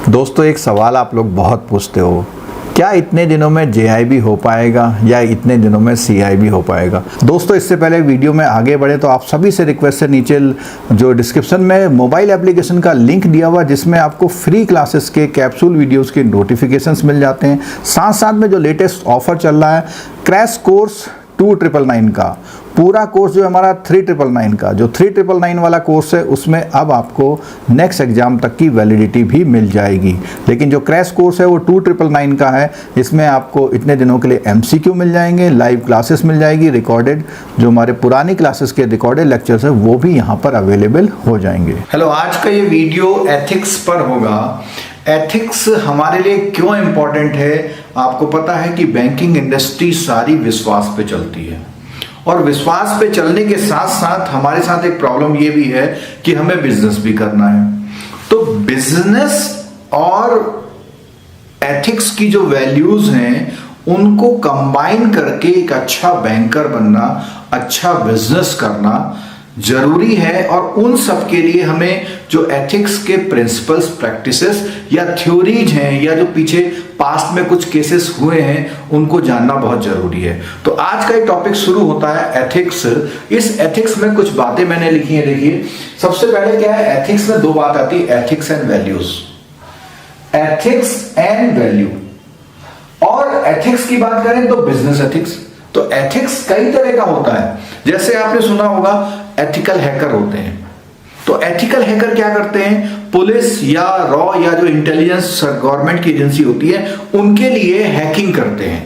दोस्तों एक सवाल आप लोग बहुत पूछते हो, क्या इतने दिनों में जेआईबी हो पाएगा या इतने दिनों में सीआईबी हो पाएगा। दोस्तों इससे पहले वीडियो में आगे बढ़े तो आप सभी से रिक्वेस्ट है, नीचे जो डिस्क्रिप्शन में मोबाइल एप्लीकेशन का लिंक दिया हुआ जिसमें आपको फ्री क्लासेस के कैप्सूल वीडियोस के नोटिफिकेशंस मिल जाते हैं। साथ साथ में जो लेटेस्ट ऑफर चल रहा है क्रैश कोर्स 2999 का, पूरा कोर्स जो हमारा 3999 का, जो 3999 वाला कोर्स है उसमें अब आपको नेक्स्ट एग्जाम तक की वैलिडिटी भी मिल जाएगी। लेकिन जो क्रैश कोर्स है वो 2999 का है, इसमें आपको इतने दिनों के लिए एमसीक्यू मिल जाएंगे, लाइव क्लासेस मिल जाएगी, रिकॉर्डेड जो हमारे पुरानी क्लासेस के रिकॉर्डेड लेक्चर्स है वो भी यहाँ पर अवेलेबल हो जाएंगे। हेलो, आज का ये वीडियो एथिक्स पर होगा। एथिक्स हमारे लिए क्यों इंपॉर्टेंट है? आपको पता है कि बैंकिंग इंडस्ट्री सारी विश्वास पे चलती है और विश्वास पे चलने के साथ साथ हमारे साथ एक प्रॉब्लम ये भी है कि हमें बिजनेस भी करना है। तो बिजनेस और एथिक्स की जो वैल्यूज हैं उनको कंबाइन करके एक अच्छा बैंकर बनना, अच्छा बिजनेस करना जरूरी है। और उन सब के लिए हमें जो एथिक्स के प्रिंसिपल्स, प्रैक्टिसेस या थ्योरीज हैं या जो पीछे पास्ट में कुछ केसेस हुए हैं उनको जानना बहुत जरूरी है। तो आज का ये टॉपिक शुरू होता है एथिक्स। इस एथिक्स में कुछ बातें मैंने लिखी है। देखिए, सबसे पहले क्या है, एथिक्स में दो बात आती है, ethics and values. Ethics and value. और एथिक्स की बात करें तो बिजनेस एथिक्स। तो एथिक्स कई तरह का होता है। जैसे आपने सुना होगा एथिकल हैकर होते हैं। तो एथिकल हैकर क्या करते हैं, पुलिस या रॉ या जो इंटेलिजेंस गवर्नमेंट की एजेंसी होती है उनके लिए हैकिंग करते हैं,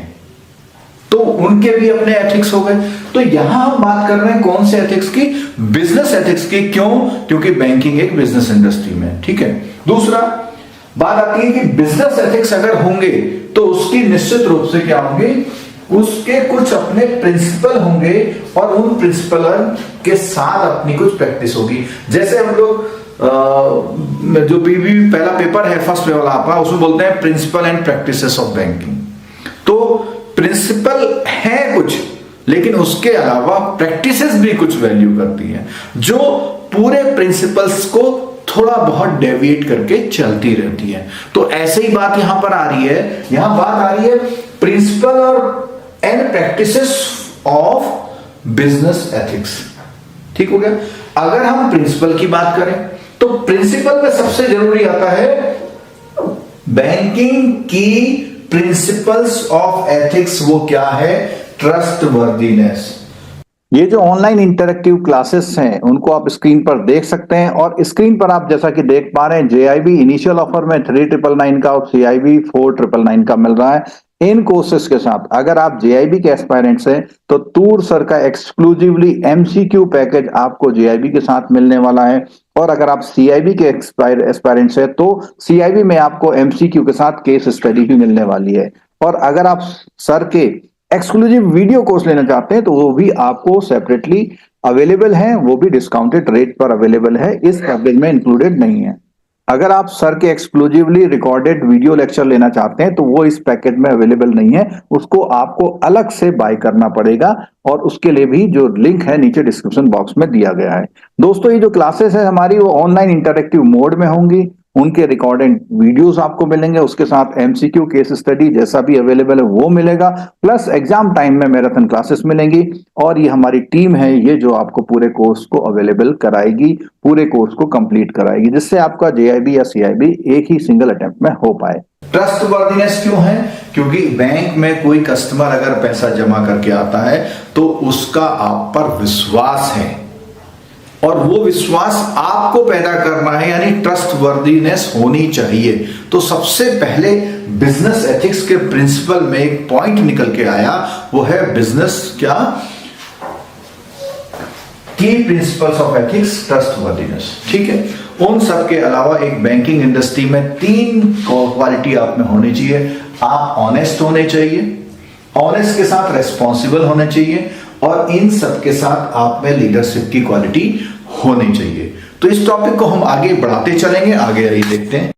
तो उनके भी अपने एथिक्स हो गए। तो यहां हम बात कर रहे हैं कौन से एथिक्स की? बिजनेस एथिक्स की। क्यों? क्योंकि बैंकिंग एक बिजनेस इंडस्ट्री में। ठीक है। दूसरा बात आती है कि बिजनेस एथिक्स अगर होंगे तो उसकी निश्चित रूप से क्या होंगे, उसके कुछ अपने प्रिंसिपल होंगे और उन प्रिंसिपल के साथ अपनी कुछ प्रैक्टिस होगी। जैसे हम लोग जो पीवी पहला पेपर है फर्स्ट वाला आपका, उसमें बोलते हैं principal and practices of banking. तो प्रिंसिपल है कुछ, लेकिन उसके अलावा प्रैक्टिसेस भी कुछ वैल्यू करती है जो पूरे प्रिंसिपल्स को थोड़ा बहुत डेविएट करके चलती रहती है। तो ऐसे ही बात यहां पर आ रही है। यहां बात आ रही है प्रिंसिपल और and practices of business ethics. ठीक हो गया। अगर हम प्रिंसिपल की बात करें तो प्रिंसिपल में सबसे जरूरी आता है बैंकिंग की प्रिंसिपल्स ऑफ एथिक्स। वो क्या है? ट्रस्टवर्दीनेस। ये जो ऑनलाइन इंटरेक्टिव क्लासेस हैं उनको आप स्क्रीन पर देख सकते हैं और स्क्रीन पर आप जैसा कि देख पा रहे हैं जेआईबी इनिशियल ऑफर में 3999 का और सीआईबी 4999 का मिल रहा है। इन कोर्सेस के साथ अगर आप जेआईबी के एस्पायरेंट्स हैं तो तूर सर का एक्सक्लूसिवली एमसीक्यू पैकेज आपको जेआईबी के साथ मिलने वाला है। और अगर आप सीआईबी के एस्पायरेंट्स हैं तो सीआईबी में आपको एमसीक्यू के साथ केस स्टडी भी मिलने वाली है। और अगर आप सर के एक्सक्लूसिव वीडियो कोर्स लेना चाहते हैं तो वो भी आपको सेपरेटली अवेलेबल है, वो भी डिस्काउंटेड रेट पर अवेलेबल है, इस पैकेज में इंक्लूडेड नहीं है। अगर आप सर के एक्सक्लूसिवली रिकॉर्डेड वीडियो लेक्चर लेना चाहते हैं तो वो इस पैकेज में अवेलेबल नहीं है, उसको आपको अलग से बाय करना पड़ेगा और उसके लिए भी जो लिंक है नीचे डिस्क्रिप्शन बॉक्स में दिया गया है। दोस्तों ये जो क्लासेस है हमारी वो ऑनलाइन इंटरेक्टिव मोड में होंगी, उनके रिकॉर्डेड वीडियोस आपको मिलेंगे, उसके साथ एमसीक्यू केस स्टडी जैसा भी अवेलेबल है वो मिलेगा, प्लस एग्जाम टाइम में मैराथन क्लासेस मिलेंगी। और ये हमारी टीम है ये जो आपको पूरे कोर्स को अवेलेबल कराएगी, पूरे कोर्स को कंप्लीट कराएगी, जिससे आपका जेआईबी या सीआईबी एक ही सिंगल अटेम्प्ट में हो पाए। ट्रस्टवर्दीनेस क्यों है? क्योंकि बैंक में कोई कस्टमर अगर पैसा जमा करके आता है तो उसका आप पर विश्वास है और वो विश्वास आपको पैदा करना है, यानी ट्रस्टवर्दीनेस होनी चाहिए। तो सबसे पहले बिजनेस एथिक्स के प्रिंसिपल में एक पॉइंट निकल के आया, वो है बिजनेस क्या की प्रिंसिपल्स ऑफ एथिक्स, ट्रस्टवर्दीनेस। ठीक है। उन सब के अलावा एक बैंकिंग इंडस्ट्री में 3 क्वालिटी आप में होनी चाहिए। आप ऑनेस्ट होने चाहिए, ऑनेस्ट के साथ रेस्पॉन्सिबल होने चाहिए और इन सब के साथ आप में लीडरशिप की क्वालिटी होनी चाहिए। तो इस टॉपिक को हम आगे बढ़ाते चलेंगे। आगे आइए देखते हैं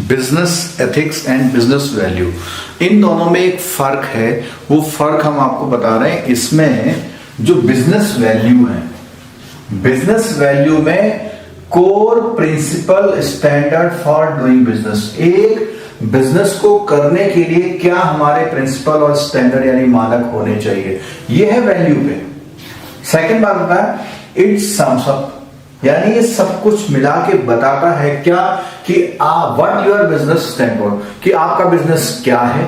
business ethics and business value. इन दोनों में एक फर्क है, वो फर्क हम आपको बता रहे हैं। इसमें जो बिजनेस वैल्यू है, बिजनेस वैल्यू में core principle standard for doing business. एक बिजनेस को करने के लिए क्या हमारे प्रिंसिपल और स्टैंडर्ड यानी मानक होने चाहिए, यह है वैल्यू पे। सेकंड बात होता है इट सम्स अप, यानी ये सब कुछ मिला के बताता है क्या कि what your business stand for, कि आपका बिजनेस क्या है,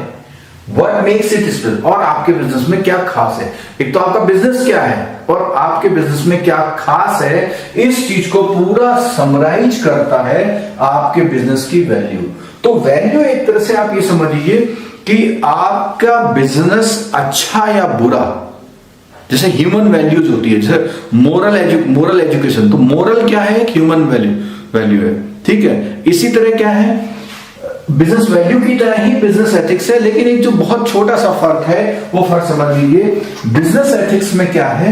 व्हाट मेक्स इट स्पेशल, और आपके बिजनेस में क्या खास है। एक तो आपका बिजनेस क्या है और आपके बिजनेस में क्या खास है, इस चीज को पूरा समराइज करता है आपके बिजनेस की वैल्यू। तो वैल्यू एक तरह से आप ये समझ लीजिए कि आपका बिजनेस अच्छा या बुरा, जैसे ह्यूमन वैल्यूज होती है, जैसे मोरल एजुकेशन, तो मोरल क्या है, एक ह्यूमन वैल्यू है, ठीक है। इसी तरह क्या है, बिजनेस वैल्यू की तरह ही बिजनेस एथिक्स है, लेकिन एक जो बहुत छोटा सा फर्क है वो फर्क समझ लीजिए। बिजनेस एथिक्स में क्या है,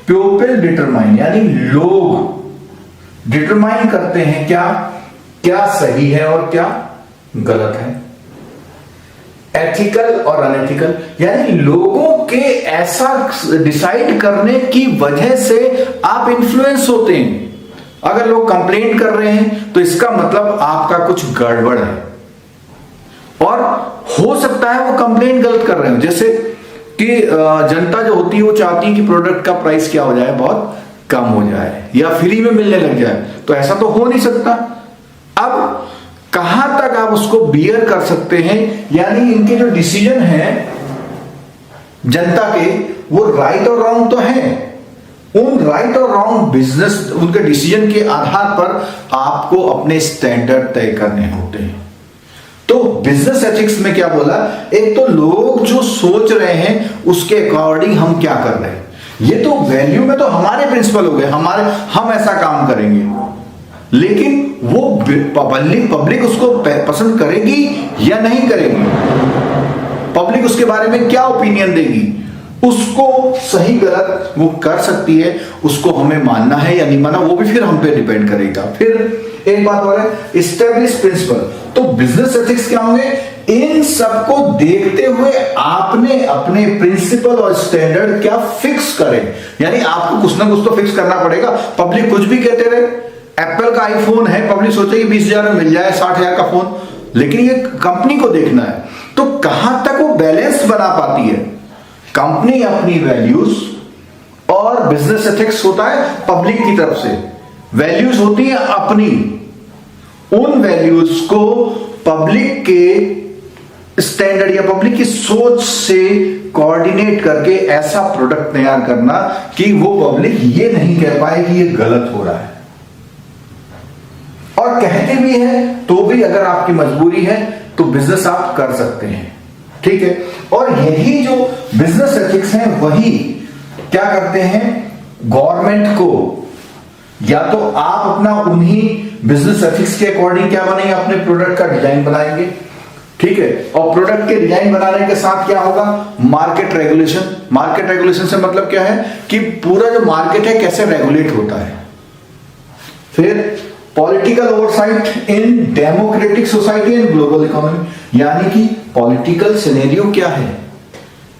पीपल डिटरमाइन, यानी लोग डिटरमाइन करते हैं क्या क्या सही है और क्या गलत है, एथिकल और अनएथिकल, यानी लोगों के ऐसा डिसाइड करने की वजह से आप इन्फ्लुएंस होते हैं। अगर लोग कंप्लेंट कर रहे हैं तो इसका मतलब आपका कुछ गड़बड़ है, और हो सकता है वो कंप्लेंट गलत कर रहे हो, जैसे कि जनता जो होती है वो चाहती है कि प्रोडक्ट का प्राइस क्या हो जाए, बहुत कम हो जाए या फ्री में मिलने लग जाए, तो ऐसा तो हो नहीं सकता। अब कहां तक आप उसको बियर कर सकते हैं, यानी इनके जो डिसीजन है जनता के, वो राइट और रॉन्ग तो है, उन राइट और रॉन्ग बिजनेस उनके डिसीजन के आधार पर आपको अपने स्टैंडर्ड तय करने होते हैं। तो बिजनेस एथिक्स में क्या बोला, एक तो लोग जो सोच रहे हैं उसके अकॉर्डिंग हम क्या कर रहे हैं, ये तो वैल्यू में तो हमारे प्रिंसिपल हो गए, हम ऐसा काम करेंगे, लेकिन वो पब्लिक उसको पसंद करेगी या नहीं करेगी, पब्लिक उसके बारे में क्या ओपिनियन देगी, उसको सही गलत वो कर सकती है, उसको हमें मानना है या नहीं मानना वो भी फिर हम पे डिपेंड करेगा। फिर एक बात और है, एस्टैब्लिश प्रिंसिपल। तो बिजनेस एथिक्स क्या होंगे, इन सबको देखते हुए आपने अपने प्रिंसिपल और स्टैंडर्ड क्या फिक्स करें, यानी आपको कुछ ना कुछ तो फिक्स करना पड़ेगा। पब्लिक कुछ भी कहते रहे, एप्पल का आईफोन है, पब्लिक सोचे कि 20,000 में मिल जाए 60,000 का फोन, लेकिन ये कंपनी को देखना है, तो कहां तक वो बैलेंस बना पाती है कंपनी अपनी वैल्यूज, और बिजनेस एथिक्स होता है पब्लिक की तरफ से, वैल्यूज होती है अपनी, उन वैल्यूज को पब्लिक के स्टैंडर्ड या पब्लिक की सोच से कोऑर्डिनेट करके ऐसा प्रोडक्ट तैयार करना कि वो पब्लिक ये नहीं कह पाए कि ये गलत हो रहा है, और कहते भी है तो भी अगर आपकी मजबूरी है तो बिजनेस आप कर सकते हैं, ठीक है। और यही जो बिजनेस एथिक्स है वही क्या करते हैं, गवर्नमेंट को, या तो आप अपना उन्हीं बिजनेस एथिक्स के अकॉर्डिंग क्या बनेंगे, अपने प्रोडक्ट का डिजाइन बनाएंगे, ठीक है, और प्रोडक्ट के डिजाइन बनाने के साथ क्या होगा, मार्केट रेगुलेशन। मार्केट रेगुलेशन से मतलब क्या है कि पूरा जो मार्केट है कैसे रेगुलेट होता है। फिर political oversight in democratic society and global economy, यानी कि पॉलिटिकल सिनेरियो क्या है,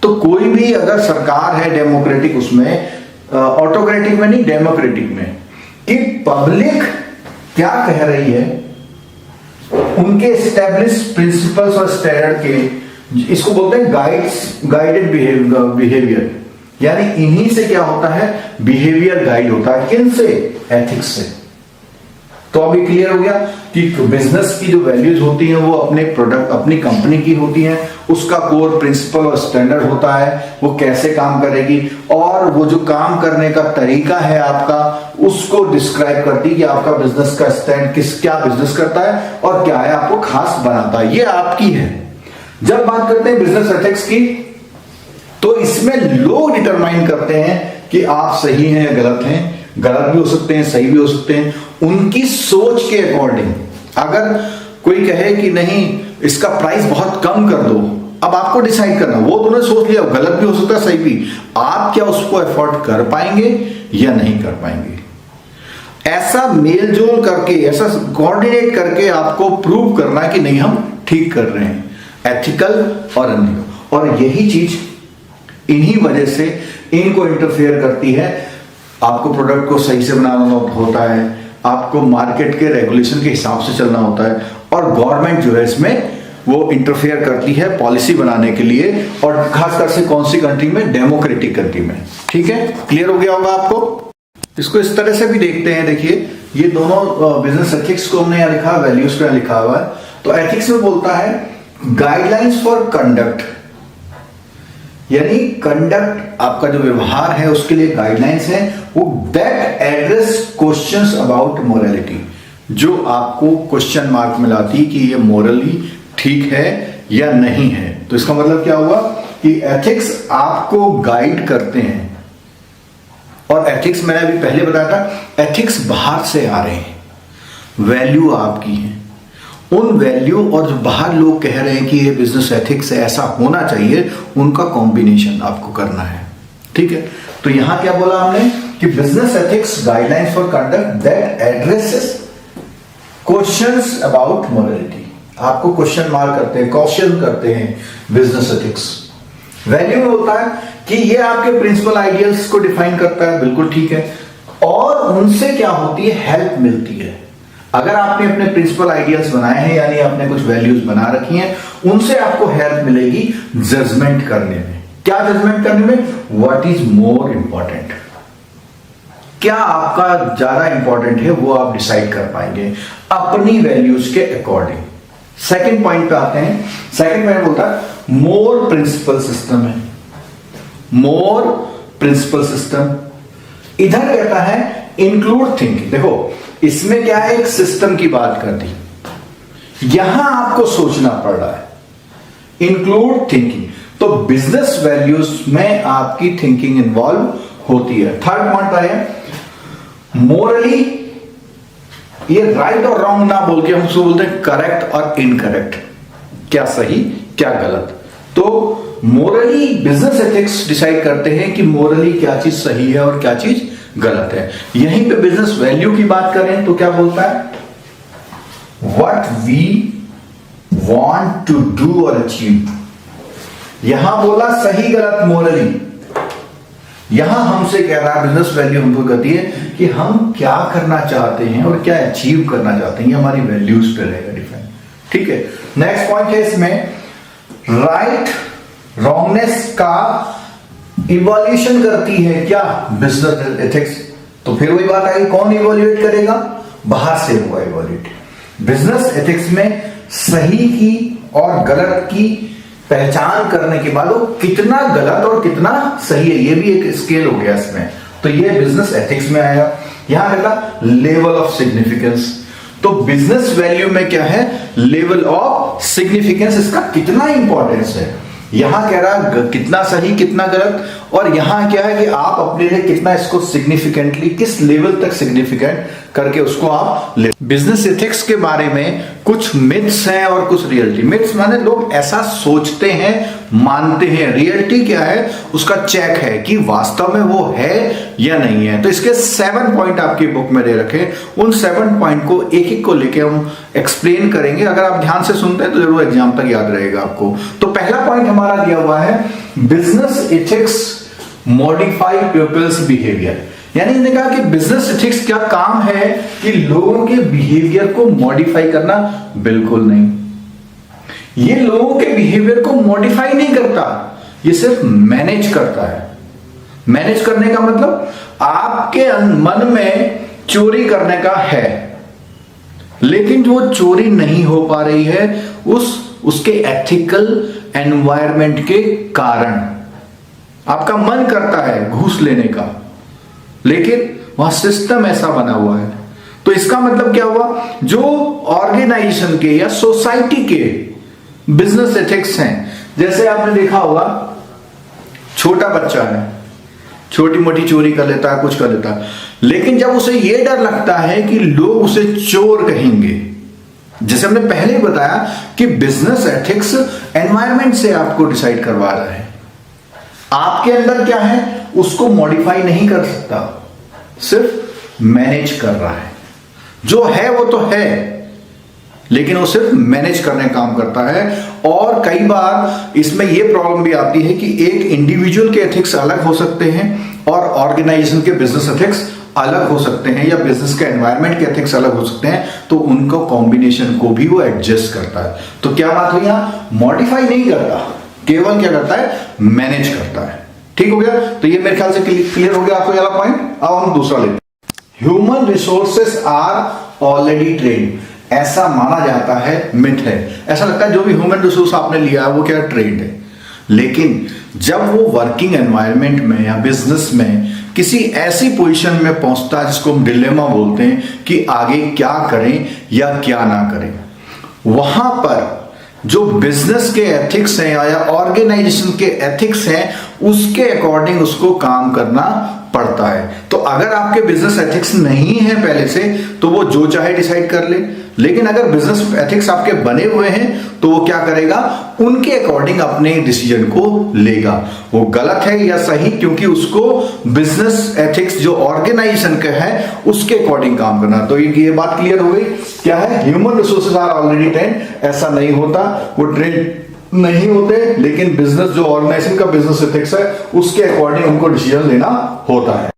तो कोई भी अगर सरकार है डेमोक्रेटिक, उसमें ऑटोक्रेटिक में नहीं, डेमोक्रेटिक में, कि पब्लिक क्या कह रही है, उनके एस्टैब्लिश प्रिंसिपल्स और स्टैंडर्ड के, इसको बोलते हैं गाइडेड बिहेवियर, यानी इन्हीं से क्या होता है, बिहेवियर गाइड होता है, किनसे, एथिक्स से। तो अभी क्लियर हो गया कि बिजनेस की जो वैल्यूज होती हैं वो अपने प्रोडक्ट अपनी कंपनी की होती हैं, उसका कोर प्रिंसिपल और स्टैंडर्ड होता है, वो कैसे काम करेगी, और वो जो काम करने का तरीका है आपका, उसको डिस्क्राइब करती है कि आपका बिजनेस का स्टैंड क्या बिजनेस करता है और क्या है आपको खास बनाता है, ये आपकी है। जब बात करते हैं बिजनेस एथिक्स की, तो इसमें लोग डिटरमाइन करते हैं कि आप सही हैं या गलत हैं, गलत भी हो सकते हैं, सही भी हो सकते हैं, उनकी सोच के अकॉर्डिंग। अगर कोई कहे कि नहीं इसका प्राइस बहुत कम कर दो, अब आपको डिसाइड करना, वो तुमने सोच लिया, गलत भी हो सकता है सही भी, आप क्या उसको एफोर्ड कर पाएंगे या नहीं कर पाएंगे। ऐसा मेलजोल करके, ऐसा कोऑर्डिनेट करके आपको प्रूव करना कि नहीं हम ठीक कर रहे हैं, एथिकल और अनएथिकल। और यही चीज इन्हीं वजह से इनको इंटरफेयर करती है, आपको प्रोडक्ट को सही से बनाना होता है, आपको मार्केट के रेगुलेशन के हिसाब से चलना होता है, और गवर्नमेंट जो है इसमें वो इंटरफेयर करती है पॉलिसी बनाने के लिए, और खासकर से कौन सी कंट्री में, डेमोक्रेटिक कंट्री में। ठीक है, क्लियर हो गया होगा आपको। इसको इस तरह से भी देखते हैं, देखिए ये दोनों बिजनेस एथिक्स को हमने यहाँ लिखा, वैल्यूज को यहाँ लिखा हुआ है। तो एथिक्स में बोलता है गाइडलाइंस फॉर कंडक्ट, यानी कंडक्ट आपका जो व्यवहार है उसके लिए गाइडलाइंस है, वो that address questions about morality, जो आपको क्वेश्चन मार्क में लाती कि ये मोरली ठीक है या नहीं है। तो इसका मतलब क्या हुआ कि एथिक्स आपको गाइड करते हैं, और एथिक्स मैंने अभी पहले बताया था, एथिक्स बाहर से आ रहे हैं, वैल्यू आपकी है, उन वैल्यू और जो बाहर लोग कह रहे हैं कि ये बिजनेस एथिक्स है, ऐसा होना चाहिए, उनका कॉम्बिनेशन आपको करना है। ठीक है, तो यहां क्या बोला हमने कि business ethics guidelines for conduct that addresses questions about morality, आपको क्वेश्चन मार्क करते हैं, क्वेश्चन करते हैं बिजनेस एथिक्स। वैल्यू में होता है कि ये आपके प्रिंसिपल आइडियल्स को डिफाइन करता है, बिल्कुल ठीक है, और उनसे क्या होती है, हेल्प मिलती है। अगर आपने अपने प्रिंसिपल आइडियल्स बनाए हैं, यानी आपने कुछ वैल्यूज बना रखी हैं, उनसे आपको हेल्प मिलेगी जजमेंट करने में। क्या जजमेंट करने में, व्हाट इज मोर इंपॉर्टेंट, क्या आपका ज्यादा इंपॉर्टेंट है, वो आप डिसाइड कर पाएंगे अपनी वैल्यूज के अकॉर्डिंग। सेकंड पॉइंट पे आते हैं। सेकंड पॉइंट बोलता है मोर प्रिंसिपल सिस्टम है, मोर प्रिंसिपल सिस्टम। इधर कहता है इंक्लूड थिंकिंग। देखो इसमें क्या है, एक सिस्टम की बात कर दी, यहां आपको सोचना पड़ रहा है। इंक्लूड थिंकिंग, तो बिजनेस वैल्यूज में आपकी थिंकिंग इन्वॉल्व होती है। थर्ड पॉइंट आया मोरली, ये राइट और रॉन्ग ना बोल के हम उसको बोलते हैं करेक्ट और इनकरेक्ट, क्या सही क्या गलत। तो मोरली बिजनेस एथिक्स डिसाइड करते हैं कि मोरली क्या चीज सही है और क्या चीज गलत है। यहीं पे बिजनेस वैल्यू की बात करें तो क्या बोलता है, what we want to do और अचीव। यहां बोला सही गलत मोरली, यहां हमसे कह रहा है, बिजनेस वैल्यू हमको कहती है कि हम क्या करना चाहते हैं और क्या अचीव करना चाहते हैं, ये हमारी वैल्यूज पे रहेगा डिफाइन। ठीक है, नेक्स्ट पॉइंट है इसमें राइट रॉन्गनेस का इवोल्यूशन करती है क्या, बिजनेस एथिक्स। तो फिर वही बात आई, कौन इवोल्यूट करेगा, बाहर से हुआ इवोल्यूट। बिजनेस एथिक्स में सही की और गलत की पहचान करने के बाद वो कितना गलत और कितना सही है, ये भी एक स्केल हो गया इसमें। तो ये बिजनेस एथिक्स में आया। यहां कहता लेवल ऑफ सिग्निफिकेंस, तो बिजनेस वैल्यू में क्या है, लेवल ऑफ सिग्निफिकेंस, इसका कितना इंपॉर्टेंस है। यहां कह रहा कितना सही कितना गलत, और यहां क्या है कि आप अपने लिए कितना इसको सिग्निफिकेंटली, किस लेवल तक सिग्निफिकेंट करके उसको आप ले। बिजनेस एथिक्स के बारे में कुछ मिथ्स हैं और कुछ रियलिटी। मिथ्स माने लोग ऐसा सोचते हैं मानते हैं, रियलिटी क्या है उसका चेक है कि वास्तव में वो है या नहीं है। तो इसके 7 पॉइंट आपकी बुक में दे रखे, उन 7 पॉइंट को एक एक को लेके हम एक्सप्लेन करेंगे। अगर आप ध्यान से सुनते हैं तो जरूर एग्जाम तक याद रहेगा आपको। तो पहला पॉइंट हमारा दिया हुआ है business ethics modify peoples behaviour, यानी इन्होंने कहा कि बिजनेस एथिक्स क्या काम है कि लोगों के बिहेवियर को मॉडिफाई करना, बिल्कुल नहीं। ये लोगों के बिहेवियर को मॉडिफाई नहीं करता, ये सिर्फ मैनेज करता है। मैनेज करने का मतलब आपके मन में चोरी करने का है, लेकिन जो चोरी नहीं हो पा रही है उसके एथिकल एनवायरनमेंट के कारण। आपका मन करता है घूस लेने का, लेकिन वहां सिस्टम ऐसा बना हुआ है। तो इसका मतलब क्या हुआ, जो ऑर्गेनाइजेशन के या सोसाइटी के बिजनेस एथिक्स हैं, जैसे आपने देखा होगा छोटा बच्चा है, छोटी मोटी चोरी कर लेता है, कुछ कर लेता है, लेकिन जब उसे यह डर लगता है कि लोग उसे चोर कहेंगे, जैसे हमने पहले ही बताया कि बिजनेस एथिक्स एनवायरनमेंट से आपको डिसाइड करवा रहा है। आपके अंदर क्या है उसको मॉडिफाई नहीं कर सकता, सिर्फ मैनेज कर रहा है। जो है वो तो है, लेकिन वो सिर्फ मैनेज करने का काम करता है। और कई बार इसमें यह प्रॉब्लम भी आती है कि एक इंडिविजुअल के एथिक्स अलग हो सकते हैं और ऑर्गेनाइजेशन के बिजनेस एथिक्स अलग हो सकते हैं या बिजनेस के एनवायरनमेंट के एथिक्स अलग हो सकते हैं, तो उनको कॉम्बिनेशन को भी वो एडजस्ट करता है। तो क्या बात हुई, यहां मॉडिफाई नहीं करता, केवल क्या करता है, मैनेज करता है। ठीक हो गया, तो ये मेरे ख्याल से क्लियर हो गया आपको ये वाला पॉइंट। अब हम दूसरा लेते हैं, human resources are already trained. ऐसा माना जाता है, मिथ है, ऐसा लगता है जो भी ह्यूमन रिसोर्स आपने लिया है वो क्या ट्रेंड है, लेकिन जब वो वर्किंग एनवायरनमेंट में या बिजनेस में किसी ऐसी पोजीशन में पहुंचता है जिसको हम डिलेमा बोलते हैं कि आगे क्या करें या क्या ना करें, वहां पर जो बिजनेस के एथिक्स हैं या ऑर्गेनाइजेशन के एथिक्स हैं उसके अकॉर्डिंग उसको काम करना पड़ता है। तो अगर आपके बिजनेस एथिक्स नहीं है पहले से तो वो जो चाहे डिसाइड कर ले, लेकिन अगर बिजनेस एथिक्स आपके बने हुए हैं तो वो क्या करेगा, उनके अकॉर्डिंग अपने डिसीजन को लेगा। वो गलत है या सही, क्योंकि उसको बिजनेस एथिक्स जो ऑर्गेनाइजेशन का है उसके अकॉर्डिंग काम करना। तो ये बात क्लियर हो गई, क्या है, human resources are already trained, ऐसा नहीं होता, वो ट्रेंड नहीं होते, लेकिन बिजनेस जो ऑर्गेनाइजेशन का बिजनेस एथिक्स है उसके अकॉर्डिंग उनको डिसीजन लेना होता है।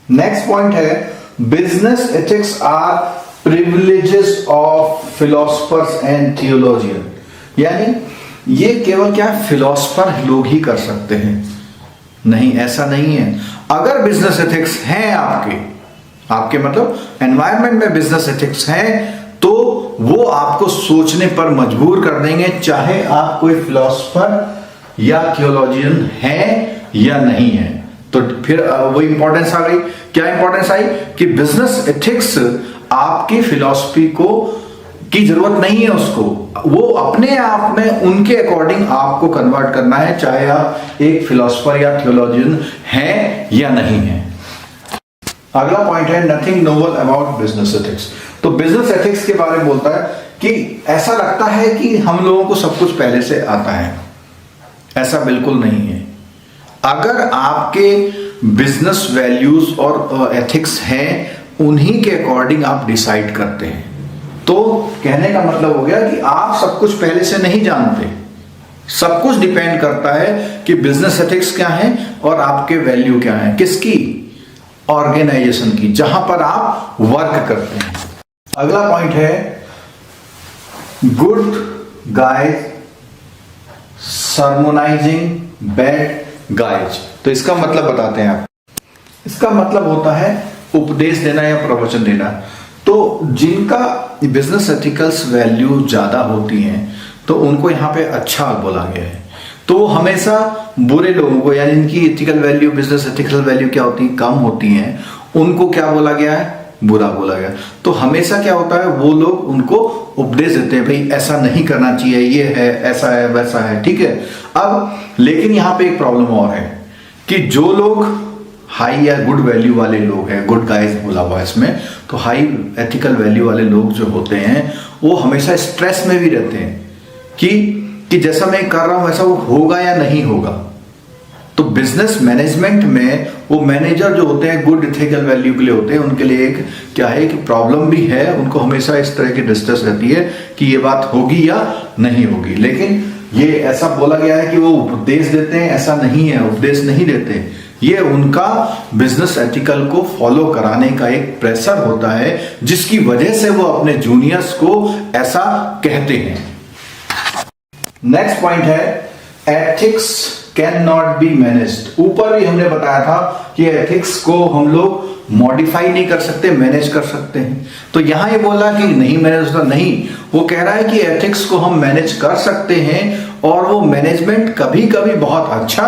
नेक्स्ट पॉइंट है, business ethics are privileges of philosophers and theologian. यानी ये केवल क्या फिलोसफर लोग ही कर सकते हैं, नहीं, ऐसा नहीं है। अगर बिजनेस एथिक्स हैं आपके मतलब एनवायरनमेंट में बिजनेस एथिक्स हैं तो वो आपको सोचने पर मजबूर कर देंगे, चाहे आप कोई फिलोसफर या थियोलॉजियन हैं या नहीं है। तो फिर वो इंपॉर्टेंस आ गई, क्या इंपॉर्टेंस आई कि बिजनेस एथिक्स आपकी फिलॉसफी को की जरूरत नहीं है, उसको वो अपने आप में उनके अकॉर्डिंग आपको कन्वर्ट करना है, चाहे आप एक फिलोसफर या थियोलॉजियन हैं या नहीं है। अगला पॉइंट है, nothing novel about business ethics. तो बिजनेस एथिक्स के बारे में बोलता है कि ऐसा लगता है कि हम लोगों को सब कुछ पहले से आता है, ऐसा बिल्कुल नहीं है। अगर आपके बिजनेस वैल्यूज और एथिक्स हैं, उन्हीं के अकॉर्डिंग आप डिसाइड करते हैं, तो कहने का मतलब हो गया कि आप सब कुछ पहले से नहीं जानते। सब कुछ डिपेंड करता है कि बिजनेस एथिक्स क्या है और आपके वैल्यू क्या है, किसकी, ऑर्गेनाइजेशन की, जहां पर आप वर्क करते हैं। अगला पॉइंट है, गुड गाइज सरमोनाइजिंग बैड गाइज। तो इसका मतलब बताते हैं आप, इसका मतलब होता है उपदेश देना या प्रवचन देना। तो जिनका बिजनेस एथिकल्स वैल्यू ज्यादा होती हैं तो उनको यहाँ पे अच्छा बोला गया है। तो वो हमेशा बुरे लोगों को, यानी इनकी ethical value, business ethical value क्या होती है, कम होती हैं, उनको क्या बोला गया है, बुरा बोला गया। तो हमेशा क्या होता है, वो लोग उनको उपदेश देते हैं, भाई ऐसा नहीं करना चाहिए, ये है, ऐसा है, वैसा है, ठीक है। अब लेकिन यहाँ पे एक प्रॉब्लम और है कि जो लोग हाई या गुड वैल्यू वाले लोग हैं, गुड गाइज बोला हुआ इसमें, तो हाई एथिकल वैल्यू वाले लोग जो होते हैं वो हमेशा स्ट्रेस में भी रहते हैं कि जैसा मैं कर रहा हूं वैसा वो होगा या नहीं होगा। तो बिजनेस मैनेजमेंट में वो मैनेजर जो होते हैं गुड एथिकल वैल्यू के लिए होते हैं, उनके लिए एक क्या है कि प्रॉब्लम भी है, उनको हमेशा इस तरह की डिस्ट्रेस रहती है कि ये बात होगी या नहीं होगी। लेकिन ये ऐसा बोला गया है कि वो उपदेश देते हैं, ऐसा नहीं है, उपदेश नहीं देते, ये उनका बिजनेस एथिकल को फॉलो कराने का एक प्रेशर होता है जिसकी वजह से वो अपने जूनियर्स को ऐसा कहते हैं। नेक्स्ट पॉइंट है, ethics can not be managed. ऊपर भी हमने बताया था कि एथिक्स को हम लोग मॉडिफाई नहीं कर सकते, मैनेज कर सकते हैं। तो यहां ये बोला कि नहीं मैनेज होता, नहीं, वो कह रहा है कि एथिक्स को हम मैनेज कर सकते हैं और वो मैनेजमेंट कभी कभी बहुत अच्छा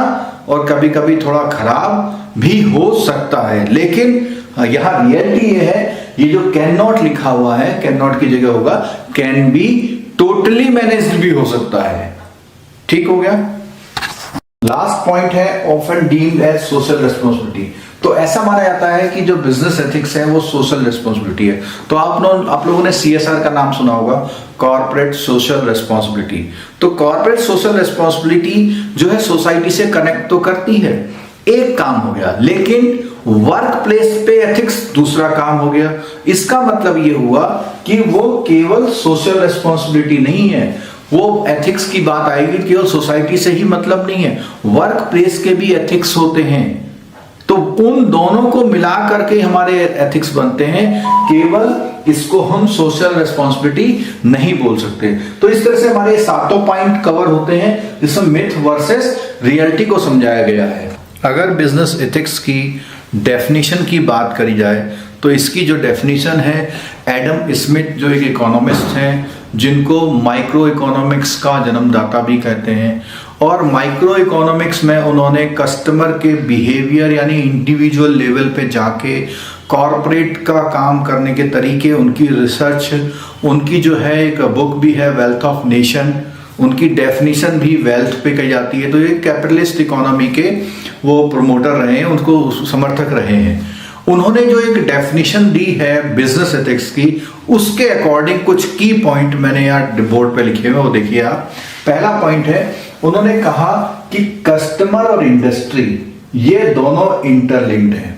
और कभी कभी थोड़ा खराब भी हो सकता है। लेकिन यहां रियलिटी ये है, ये जो कैन नॉट लिखा हुआ है, कैन नॉट की जगह होगा कैन बी टोटली मैनेज्ड भी हो सकता है। ठीक हो गया। लास्ट पॉइंट है, often deemed as social responsibility. तो ऐसा माना जाता है कि जो बिजनेस एथिक्स है वो सोशल रिस्पॉन्सिबिलिटी है। तो आप लोगों ने CSR का नाम सुना होगा, कॉर्पोरेट सोशल रिस्पॉन्सिबिलिटी। तो कॉर्पोरेट सोशल रिस्पॉन्सिबिलिटी जो है सोसाइटी से कनेक्ट तो करती है, एक काम हो गया, लेकिन वर्क प्लेस पे एथिक्स दूसरा काम हो गया। इसका मतलब ये हुआ कि वो केवल सोशल रिस्पॉन्सिबिलिटी नहीं है, वो एथिक्स की बात आएगी केवल सोसाइटी से ही मतलब नहीं है, वर्क प्लेस के भी एथिक्स होते हैं। तो उन दोनों को मिला करके हमारे एथिक्स बनते हैं, केवल इसको हम सोशल रेस्पॉन्सिबिलिटी नहीं बोल सकते। तो इस तरह से हमारे सातों पॉइंट कवर होते हैं जिसमें मिथ वर्सेस रियलिटी को समझाया गया है। अगर बिजनेस एथिक्स की डेफिनेशन की बात करी जाए तो इसकी जो डेफिनेशन है, एडम स्मिथ जो एक इकोनॉमिस्ट हैं जिनको माइक्रो इकोनॉमिक्स का जन्मदाता भी कहते हैं, और माइक्रो इकोनॉमिक्स में उन्होंने कस्टमर के बिहेवियर यानी इंडिविजुअल लेवल पे जाके कॉरपोरेट का काम करने के तरीके, उनकी रिसर्च, उनकी जो है एक बुक भी है वेल्थ ऑफ नेशन, उनकी डेफिनेशन भी वेल्थ पे कही जाती है। तो ये कैपिटलिस्ट इकोनॉमी के वो प्रमोटर रहे हैं, उनको समर्थक रहे हैं। उन्होंने जो एक डेफिनेशन दी है बिजनेस एथिक्स की, उसके अकॉर्डिंग कुछ की पॉइंट मैंने यहाँ बोर्ड पे लिखे हुए, वो देखिए आप। पहला पॉइंट है, उन्होंने कहा कि कस्टमर और इंडस्ट्री ये दोनों इंटरलिंक्ड हैं,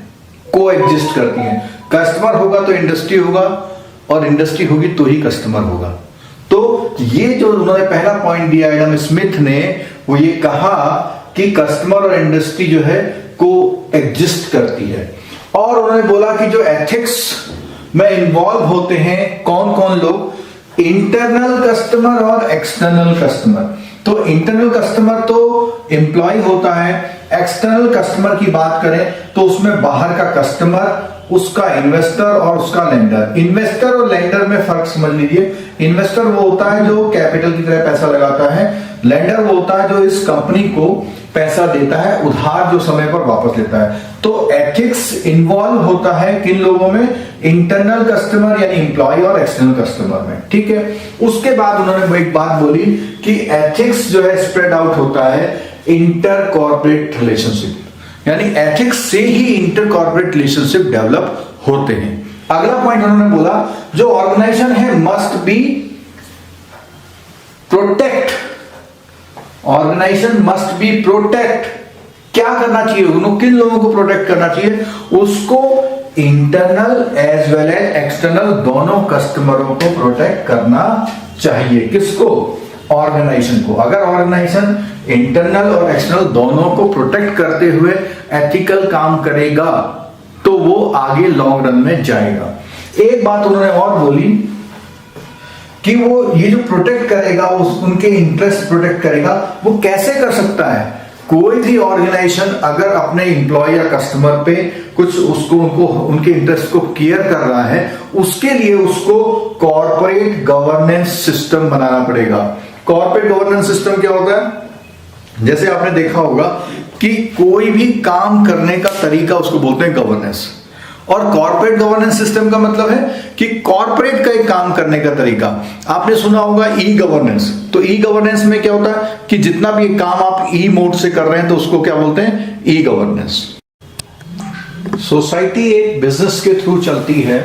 को एग्जिस्ट करती हैं। कस्टमर होगा तो इंडस्ट्री होगा, और इंडस्ट्री होगी तो ही कस्टमर होगा। तो ये जो उन्होंने पहला पॉइंट दिया एडम स्मिथ ने, वो ये कहा कि कस्टमर और इंडस्ट्री जो है को एग्जिस्ट करती है। और उन्होंने बोला कि जो एथिक्स में इन्वॉल्व होते हैं कौन कौन लोग, इंटरनल कस्टमर और एक्सटर्नल कस्टमर। तो इंटरनल कस्टमर तो एम्प्लॉय होता है, एक्सटर्नल कस्टमर की बात करें तो उसमें बाहर का कस्टमर, उसका इन्वेस्टर और उसका लेंडर। इन्वेस्टर और लेंडर में फर्क समझ लीजिए। इन्वेस्टर वो होता है जो कैपिटल की तरह पैसा लगाता है, लेंडर वो होता है जो इस कंपनी को पैसा देता है उधार, जो समय पर वापस लेता है। तो एथिक्स इन्वॉल्व होता है किन लोगों में, इंटरनल कस्टमर यानी एम्प्लॉय और एक्सटर्नल कस्टमर में, ठीक है। उसके बाद उन्होंने एक बात बोली कि एथिक्स जो है स्प्रेड आउट होता है इंटर कॉर्पोरेट रिलेशनशिप, यानी एथिक्स से ही इंटर कॉर्पोरेट रिलेशनशिप डेवलप होते हैं। अगला पॉइंट उन्होंने बोला जो ऑर्गेनाइजेशन है must be protect, organisation must be protect. क्या करना चाहिए, उन्होंने किन लोगों को प्रोटेक्ट करना चाहिए, उसको internal as well as external दोनों कस्टमरों को प्रोटेक्ट करना चाहिए। किसको, ऑर्गेनाइजेशन को। अगर ऑर्गेनाइजेशन इंटरनल और एक्सटर्नल दोनों को प्रोटेक्ट करते हुए एथिकल काम करेगा तो वो आगे लॉन्ग रन में जाएगा। एक बात उन्होंने और बोली कि वो ये जो प्रोटेक्ट करेगा, उनके इंटरेस्ट प्रोटेक्ट करेगा, वो कैसे कर सकता है। कोई भी ऑर्गेनाइजेशन अगर अपने एम्प्लॉय या कस्टमर पे कुछ उनको उनके इंटरेस्ट को केयर कर रहा है, उसके लिए उसको कॉर्पोरेट गवर्नेंस सिस्टम बनाना पड़ेगा। कॉर्पोरेट गवर्नेंस सिस्टम क्या होता है, जैसे आपने देखा होगा कि कोई भी काम करने का तरीका उसको बोलते हैं गवर्नेंस, और कॉर्पोरेट गवर्नेंस सिस्टम का मतलब है कि कॉर्पोरेट का एक काम करने का तरीका। आपने सुना होगा ई गवर्नेंस, तो ई गवर्नेंस में क्या होता है कि जितना भी काम आप ई मोड से कर रहे हैं तो उसको क्या बोलते हैं, ई गवर्नेंस। सोसाइटी एक बिजनेस के थ्रू चलती है।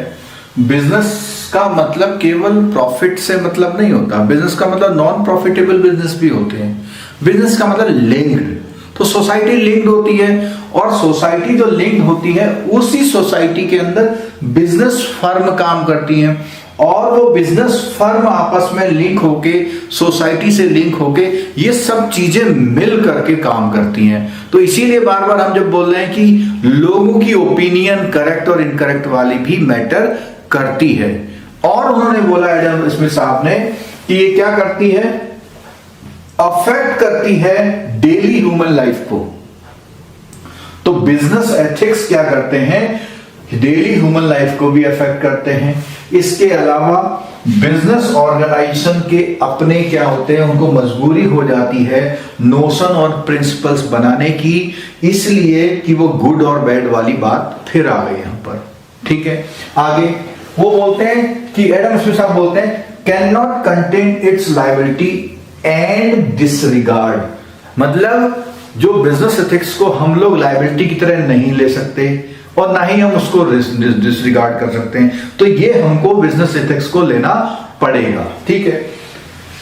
बिजनेस का मतलब केवल प्रॉफिट से मतलब नहीं होता, बिजनेस का मतलब नॉन प्रॉफिटेबल बिजनेस भी होते हैं। बिजनेस का मतलब लिंक्ड, तो सोसाइटी लिंक्ड होती है, और सोसाइटी जो लिंक्ड होती है उसी सोसाइटी के अंदर बिजनेस फर्म काम करती हैं, और वो बिजनेस फर्म आपस में लिंक होके, सोसाइटी से लिंक होके, ये सब चीजें मिल करके काम करती हैं। तो इसीलिए बार बार हम जब बोल रहे हैं कि लोगों की ओपिनियन करेक्ट और इनकरेक्ट वाली भी मैटर करती है। और उन्होंने बोला एडम स्मिथ साहब ने कि ये क्या करती है, अफेक्ट करती है डेली ह्यूमन लाइफ को। तो बिजनेस एथिक्स क्या करते हैं, डेली ह्यूमन लाइफ को भी अफेक्ट करते हैं। इसके अलावा बिजनेस ऑर्गेनाइजेशन के अपने क्या होते हैं, उनको मजबूरी हो जाती है नोशन और प्रिंसिपल्स बनाने की, इसलिए कि वो गुड और बैड वाली बात फिर आ गई यहां पर, ठीक है। आगे वो बोलते हैं कि एडम स्मिथ साहब बोलते हैं can not contain it's liability and disregard, मतलब जो बिजनेस एथिक्स को हम लोग लायबिलिटी की तरह नहीं ले सकते और ना ही हम उसको डिसरिगार्ड कर सकते हैं। तो ये हमको बिजनेस एथिक्स को लेना पड़ेगा, ठीक है।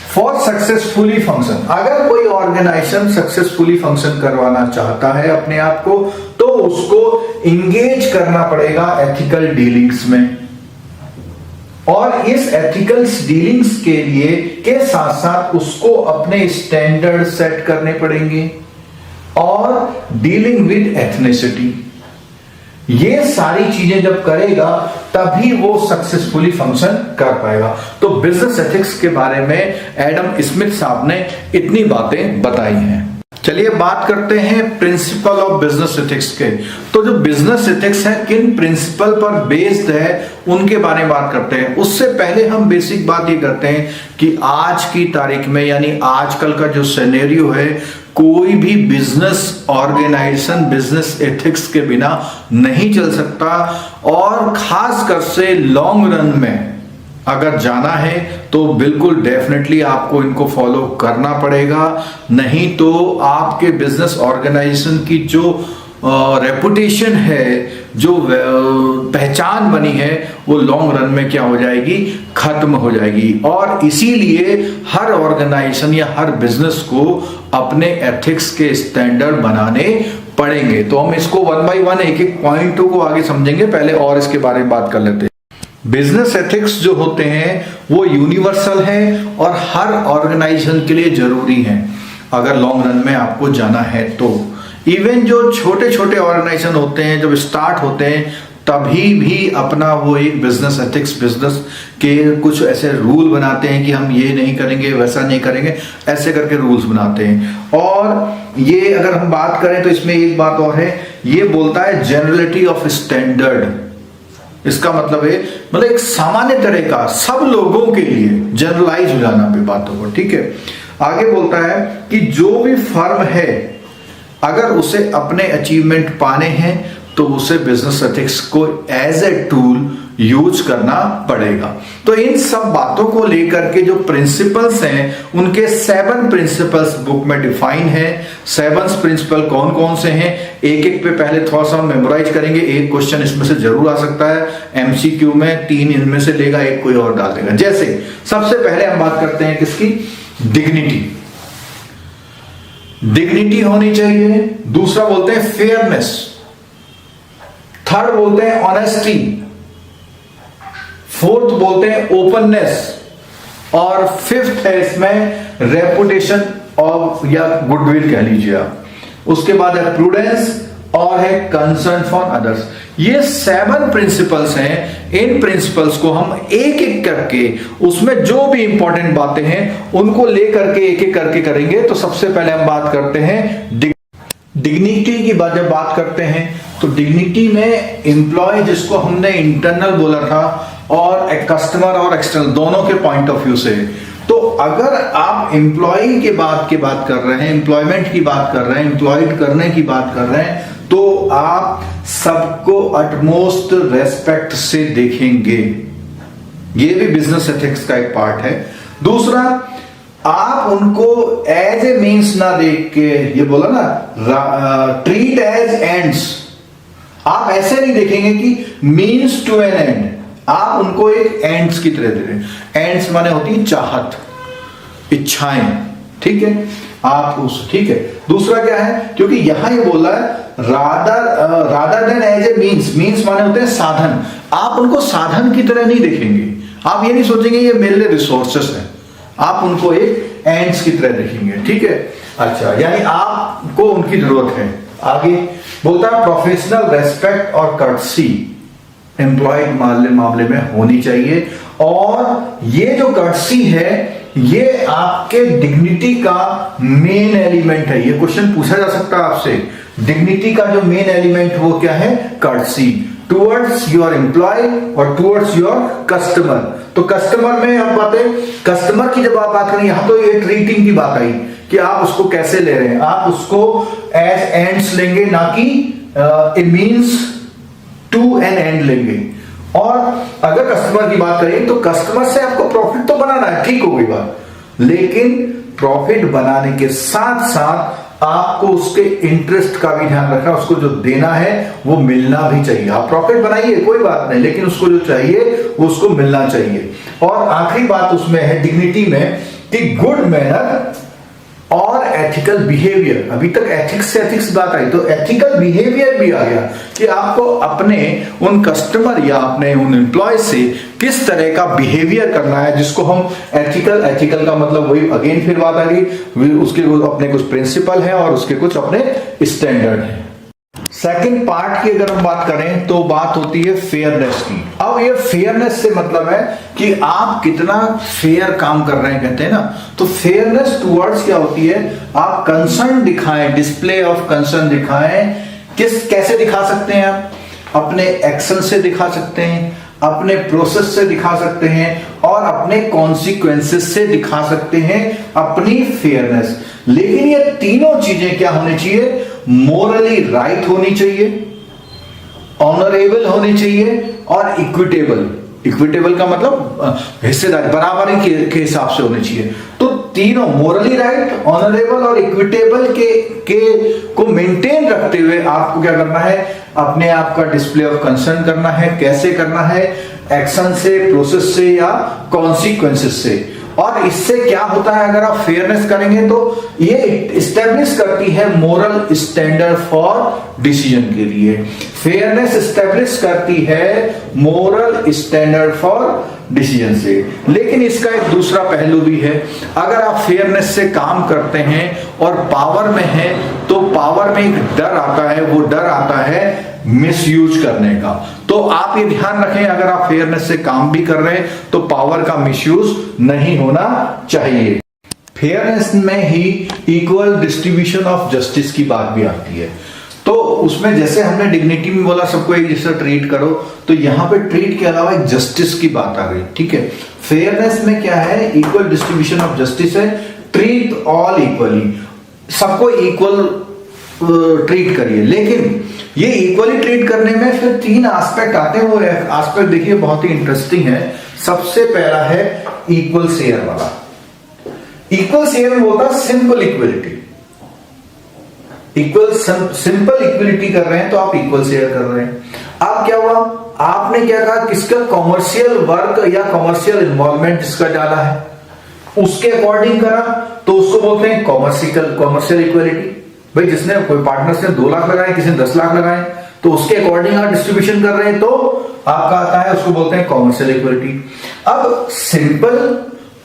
फॉर सक्सेसफुली फंक्शन, अगर कोई ऑर्गेनाइजेशन सक्सेसफुली फंक्शन करवाना चाहता है अपने आप को, तो उसको इंगेज करना पड़ेगा एथिकल डीलिंग्स में, और इस एथिकल डीलिंग्स के लिए के साथ साथ उसको अपने स्टैंडर्ड सेट करने पड़ेंगे। और डीलिंग विद एथनिसिटी, ये सारी चीजें जब करेगा तभी वो सक्सेसफुली फंक्शन कर पाएगा। तो बिजनेस एथिक्स के बारे में एडम स्मिथ साहब ने इतनी बातें बताई हैं। चलिए बात करते हैं प्रिंसिपल ऑफ बिजनेस एथिक्स के। तो जो बिजनेस एथिक्स है किन प्रिंसिपल पर बेस्ड है उनके बारे में बात करते हैं। उससे पहले हम बेसिक बात ये करते हैं कि आज की तारीख में यानी आजकल का जो सिनेरियो है, कोई भी बिजनेस ऑर्गेनाइजेशन बिजनेस एथिक्स के बिना नहीं चल सकता, और खासकर से लॉन्ग रन में अगर जाना है तो बिल्कुल डेफिनेटली आपको इनको फॉलो करना पड़ेगा, नहीं तो आपके बिजनेस ऑर्गेनाइजेशन की जो रेपुटेशन है, जो पहचान बनी है, वो लॉन्ग रन में क्या हो जाएगी, खत्म हो जाएगी। और इसीलिए हर ऑर्गेनाइजेशन या हर बिजनेस को अपने एथिक्स के स्टैंडर्ड बनाने पड़ेंगे। तो हम इसको वन बाय वन एक एक पॉइंटों को आगे समझेंगे, पहले और इसके बारे में बात कर लेते हैं। बिजनेस एथिक्स जो होते हैं वो यूनिवर्सल है और हर ऑर्गेनाइजेशन के लिए जरूरी है अगर लॉन्ग रन में आपको जाना है तो। इवन जो छोटे छोटे ऑर्गेनाइजेशन होते हैं जब स्टार्ट होते हैं तभी भी अपना वो एक बिजनेस एथिक्स, बिजनेस के कुछ ऐसे रूल बनाते हैं कि हम ये नहीं करेंगे, वैसा नहीं करेंगे, ऐसे करके रूल्स बनाते हैं। और ये अगर हम बात करें तो इसमें एक बात और है, ये बोलता है जनरलिटी ऑफ स्टैंडर्ड। इसका मतलब है एक सामान्य तरह का सब लोगों के लिए जनरलाइज हो जाना पे बातों को, ठीक है। आगे बोलता है कि जो भी फर्म है अगर उसे अपने अचीवमेंट पाने हैं तो उसे बिजनेस एथिक्स को एज ए टूल यूज करना पड़ेगा। तो इन सब बातों को लेकर के जो प्रिंसिपल्स हैं उनके 7 प्रिंसिपल्स बुक में डिफाइन है। 7 प्रिंसिपल कौन कौन से हैं, एक एक पे पहले थोड़ा सा मेमोराइज करेंगे। एक क्वेश्चन इसमें से जरूर आ सकता है एमसीक्यू में, 3 इनमें से लेगा, एक कोई और डाल देगा। जैसे सबसे पहले हम बात करते हैं किसकी, डिग्निटी। डिग्निटी होनी चाहिए। दूसरा बोलते हैं फेयरनेस। थर्ड बोलते हैं ऑनेस्टी। फोर्थ बोलते हैं ओपननेस। और फिफ्थ है इसमें रेपुटेशन ऑफ या गुडविल कह लीजिए आप। उसके बाद है प्रूडेंस और है कंसर्न फॉर अदर्स। ये 7 प्रिंसिपल्स हैं। इन प्रिंसिपल्स को हम एक एक करके उसमें जो भी इंपॉर्टेंट बातें हैं उनको लेकर के एक एक करके करेंगे। तो सबसे पहले हम बात करते हैं डिग्निटी की। जब बात करते हैं तो डिग्निटी में एम्प्लॉय, जिसको हमने इंटरनल बोला था, और कस्टमर और एक्सटर्नल दोनों के पॉइंट ऑफ व्यू से। तो अगर आप एम्प्लॉय के बात कर रहे हैं, एम्प्लॉयमेंट की बात कर रहे हैं, एम्प्लॉयड करने की बात कर रहे हैं, तो आप सबको अटमोस्ट रेस्पेक्ट से देखेंगे। ये भी बिजनेस एथिक्स का एक पार्ट है। दूसरा, आप उनको एज ए मीन्स ना देख के, ये बोला ना, ट्रीट एज एंड्स। आप ऐसे नहीं देखेंगे कि मीन्स टू एन एंड, आप उनको एक एंड्स की तरह दे रहे हैं। एंड्स माने होती है चाहत, इच्छाएं, ठीक है, आप उस, ठीक है। दूसरा क्या है, क्योंकि यहां ये बोला है rather than as a means. Means माने होते हैं साधन। आप उनको साधन की तरह नहीं देखेंगे। आप ये नहीं सोचेंगे ये मेरे लिए रिसोर्सेस है, आप उनको एक एंड्स की तरह देखेंगे, ठीक है। अच्छा, यानी आपको उनकी जरूरत है। आगे बोलता है प्रोफेशनल रेस्पेक्ट और कर्टसी एम्प्लॉयड मामले में होनी चाहिए। और ये जो कर्टसी है ये आपके डिग्निटी का मेन एलिमेंट है। ये क्वेश्चन पूछा जा सकता है आपसे। डिग्निटी का जो मेन एलिमेंट वो क्या है, कर्टसी टुवर्ड्स योर एम्प्लॉय और टुवर्ड्स योर कस्टमर। तो कस्टमर में अब बात है, कस्टमर की जब आप बात करें, यहां तो ये ट्रीटिंग की बात आई कि आप उसको कैसे ले रहे हैं। आप उसको एज एंड्स लेंगे, ना कि ए मीन्स टू एन एंड लेंगे। और अगर कस्टमर की बात करें तो कस्टमर से आपको प्रॉफिट तो बनाना है, ठीक हो गई बात, लेकिन प्रॉफिट बनाने के साथ साथ आपको उसके इंटरेस्ट का भी ध्यान रखना। उसको जो देना है वो मिलना भी चाहिए। आप प्रॉफिट बनाइए कोई बात नहीं, लेकिन उसको जो चाहिए वो उसको मिलना चाहिए। और आखिरी बात उसमें है डिग्निटी में कि गुड मैनर और एथिकल बिहेवियर। अभी तक एथिक्स से एथिक्स बात आई, तो एथिकल बिहेवियर भी आ गया कि आपको अपने उन कस्टमर या अपने उन एम्प्लॉय से किस तरह का बिहेवियर करना है, जिसको हम एथिकल का मतलब वही अगेन फिर बात आ गई, उसके अपने कुछ प्रिंसिपल हैं और उसके कुछ अपने स्टैंडर्ड हैं। सेकंड पार्ट की अगर हम बात करें तो बात होती है फेयरनेस की। अब ये फेयरनेस से मतलब है कि आप कितना फेयर काम कर रहे हैं, कहते हैं ना। तो फेयरनेस टुवर्ड्स क्या होती है, आप कंसर्न दिखाएं, डिस्प्ले ऑफ कंसर्न दिखाएं। कैसे दिखा सकते हैं आप? अपने एक्शन से दिखा सकते हैं, अपने प्रोसेस से दिखा सकते हैं और अपने कॉन्सिक्वेंसेस से दिखा सकते हैं अपनी फेयरनेस। लेकिन ये तीनों चीजें क्या होनी चाहिए? मोरली राइट होनी चाहिए, ऑनरेबल होनी चाहिए और इक्विटेबल। इक्विटेबल का मतलब हिस्सेदारी, बराबरी के हिसाब से होनी चाहिए। तो तीनों मोरली राइट, ऑनरेबल और इक्विटेबल के को मेंटेन रखते हुए आपको क्या करना है? अपने आप का डिस्प्ले ऑफ कंसर्न करना है। कैसे करना है? एक्शन से, प्रोसेस से या कॉन्सिक्वेंसेस से। और इससे क्या होता है, अगर आप फेयरनेस करेंगे तो ये इस्टेब्लिश करती है मोरल स्टैंडर्ड फॉर डिसीजन के लिए। फेयरनेस इस्टेब्लिश करती है मोरल स्टैंडर्ड फॉर डिसीजन से। लेकिन इसका एक दूसरा पहलू भी है। अगर आप फेयरनेस से काम करते हैं और पावर में हैं, तो पावर में एक डर आता है, वो डर आता है मिसयूज करने का। तो आप ये ध्यान रखें, अगर आप फेयरनेस से काम भी कर रहे हैं तो पावर का मिसयूज नहीं होना चाहिए। फेयरनेस में ही इक्वल डिस्ट्रीब्यूशन ऑफ जस्टिस की बात भी आती है। तो उसमें जैसे हमने डिग्निटी में बोला सबको एक जैसा ट्रीट करो, तो यहां पे ट्रीट के अलावा एक जस्टिस की बात आ गई। ठीक है, फेयरनेस में क्या है? इक्वल डिस्ट्रीब्यूशन ऑफ जस्टिस है। ट्रीट ऑल इक्वली, सबको इक्वल ट्रीट करिए। लेकिन ये इक्वली ट्रीट करने में फिर तीन एस्पेक्ट आते हैं। वो एस्पेक्ट देखिए बहुत ही इंटरेस्टिंग है। सबसे पहला है इक्वल शेयर वाला। इक्वल शेयर में होता है सिंपल इक्वलिटी। सिंपल इक्वलिटी कर रहे हैं तो आप इक्वल शेयर कर रहे हैं। अब क्या हुआ? आपने क्या कहा? किसका कॉमर्शियल वर्क या कॉमर्शियल इन्वॉल्वमेंट जिसका ज्यादा है उसके अकॉर्डिंग करा, तो उसको बोलते हैं कॉमर्शियल इक्वलिटी। भाई जिसने कोई पार्टनर्स ने 2 लाख लगाए, किसी ने 10 लाख लगाए, तो उसके अकॉर्डिंग आप डिस्ट्रीब्यूशन कर रहे हैं तो आपका आता है, उसको बोलते हैं कॉमर्शियल इक्वलिटी। अब सिंपल